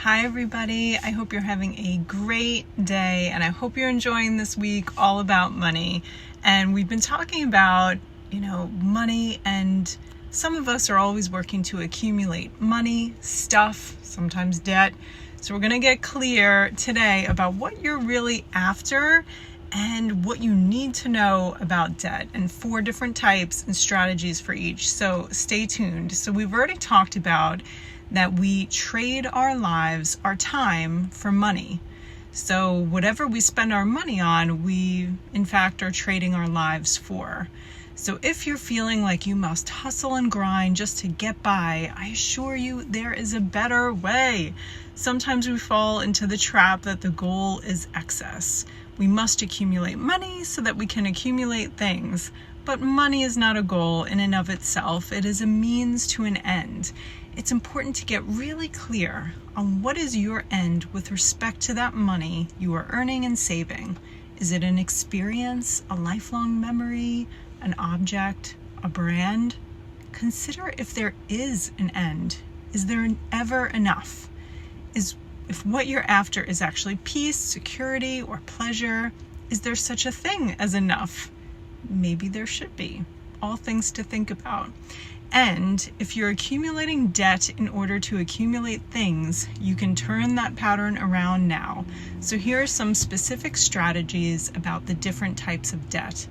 Hi everybody, I hope you're having a great day and I hope you're enjoying this week all about money. And we've been talking about, money, and some of us are always working to accumulate money, stuff, sometimes debt. So we're going to get clear today about what you're really after and what you need to know about debt, and 4 different types and strategies for each. So stay tuned. So we've already talked about that we trade our lives, our time, for money. So whatever we spend our money on, we in fact are trading our lives for. So if you're feeling like you must hustle and grind just to get by, I assure you there is a better way. Sometimes we fall into the trap that the goal is excess. We must accumulate money so that we can accumulate things. But money is not a goal in and of itself. It is a means to an end. It's important to get really clear on what is your end with respect to that money you are earning and saving. Is it an experience, a lifelong memory, an object, a brand? Consider if there is an end. Is there ever enough? If what you're after is actually peace, security, or pleasure, is there such a thing as enough? Maybe there should be. All things to think about. And if you're accumulating debt in order to accumulate things, you can turn that pattern around now. So here are some specific strategies about the different types of debt.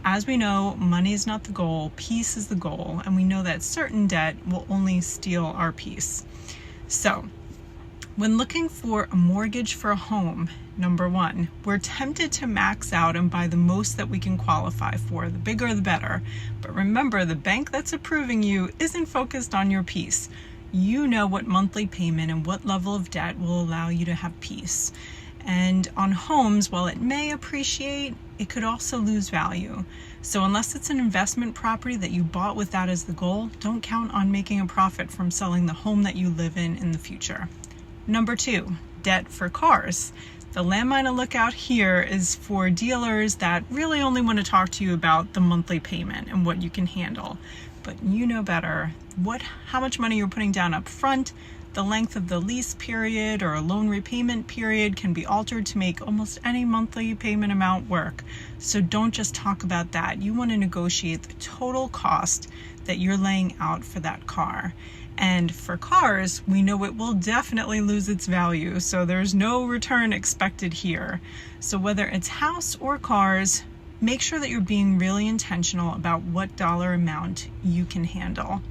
As we know, money is not the goal, peace is the goal, and we know that certain debt will only steal our peace. So, when looking for a mortgage for a home, number 1, we're tempted to max out and buy the most that we can qualify for, the bigger the better. But remember, the bank that's approving you isn't focused on your peace. You know what monthly payment and what level of debt will allow you to have peace. And on homes, while it may appreciate, it could also lose value. So unless it's an investment property that you bought with that as the goal, don't count on making a profit from selling the home that you live in the future. Number 2, debt for cars. The landmine to look out here is for dealers that really only want to talk to you about the monthly payment and what you can handle. But you know better how much money you're putting down up front. The length of the lease period or a loan repayment period can be altered to make almost any monthly payment amount work. So don't just talk about that. You want to negotiate the total cost that you're laying out for that car. And for cars, we know it will definitely lose its value, so there's no return expected here. So whether it's house or cars, make sure that you're being really intentional about what dollar amount you can handle.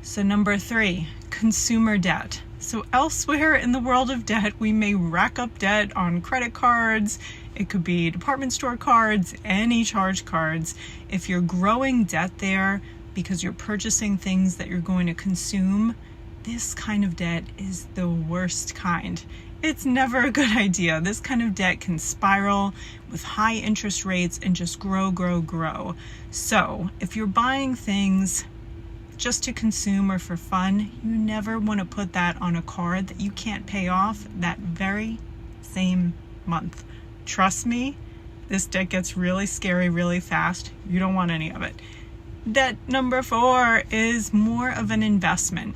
So number 3, consumer debt. So elsewhere in the world of debt, we may rack up debt on credit cards. It could be department store cards, any charge cards. If you're growing debt there, because you're purchasing things that you're going to consume, this kind of debt is the worst kind. It's never a good idea. This kind of debt can spiral with high interest rates and just grow. So if you're buying things just to consume or for fun, you never want to put that on a card that you can't pay off that very same month. Trust me, this debt gets really scary really fast. You don't want any of it. Debt number 4 is more of an investment.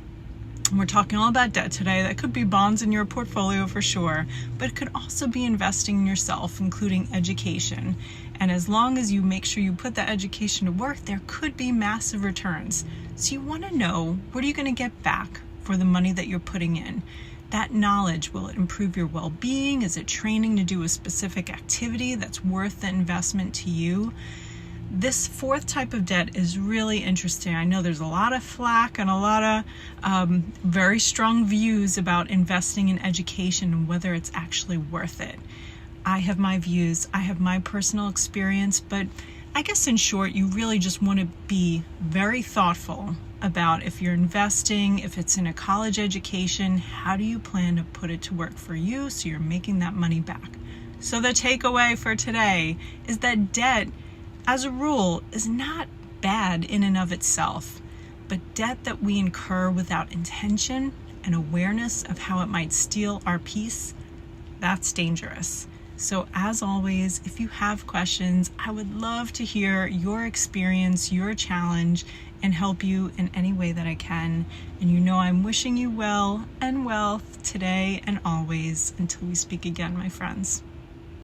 We're talking all about debt today. That could be bonds in your portfolio for sure, but it could also be investing in yourself, including education. And as long as you make sure you put that education to work, there could be massive returns. So you want to know, what are you going to get back for the money that you're putting in? That knowledge, will it improve your well-being? Is it training to do a specific activity that's worth the investment to you? This 4th type of debt is really interesting. I know there's a lot of flack and a lot of very strong views about investing in education and whether it's actually worth it. I have my views, I have my personal experience, but I guess in short, you really just want to be very thoughtful about if you're investing, if it's in a college education, how do you plan to put it to work for you so you're making that money back? So the takeaway for today is that debt, as a rule, is not bad in and of itself, but debt that we incur without intention and awareness of how it might steal our peace, that's dangerous. So as always, if you have questions, I would love to hear your experience, your challenge, and help you in any way that I can. And you know I'm wishing you well and wealth today and always until we speak again, my friends.